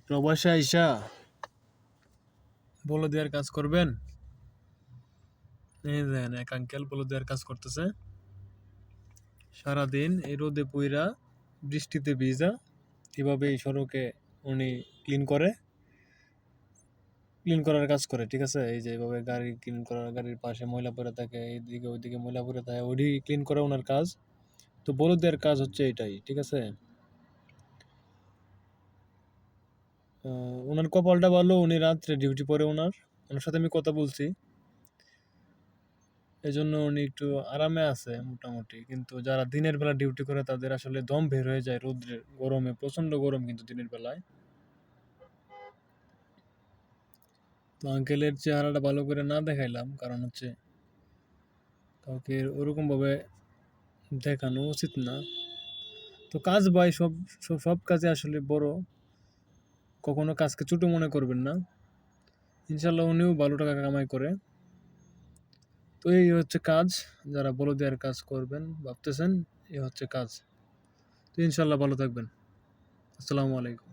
প্রবাসে আইসা বলদিয়ার কাজ করবেন? এই দেখেন এক আঙ্কেল বলদিয়ার কাজ করতেছে সারাদিন এই রোদে পুইরা বৃষ্টিতে ভিজা। এভাবে এই সড়কে উনি ক্লিন করার কাজ করে, ঠিক আছে? এই যে এভাবে গাড়ি ক্লিন করার, গাড়ির পাশে ময়লা পড়ে থাকে, এইদিকে ওইদিকে ময়লা পড়ে থাকে, ওইটি ক্লিন করে ওনার কাজ। তো বলদিয়ার কাজ হচ্ছে এটাই, ঠিক আছে? ওনার কপালটা ভালো, উনি রাত্রে ডিউটি পড়ে ওনার সাথে আমি কথা বলছি, এই জন্য উনি একটু আরামে আছে মোটামুটি। কিন্তু যারা দিনের বেলা ডিউটি করে তাদের আসলে দম বের হয়ে যায় রোদ্রের গরমে, প্রচন্ড গরম কিন্তু দিনের বেলায়। তো আঙ্কেলের চেহারাটা ভালো করে না দেখাইলাম, কারণ হচ্ছে কাউকে ওরকম ভাবে দেখানো উচিত না। তো কাজ ভাই, সব সব সব কাজে আসলে বড়, কখনো কাজকে ছোট মনে করবেন না। ইনশাল্লাহ উনিও ভালো টাকা কামাই করে। তো এই হচ্ছে কাজ, যারা বলদিয়ার কাজ করবেন ভাবতেছেন, এই হচ্ছে কাজ। তো ইনশাল্লাহ ভালো থাকবেন। আসসালামু আলাইকুম।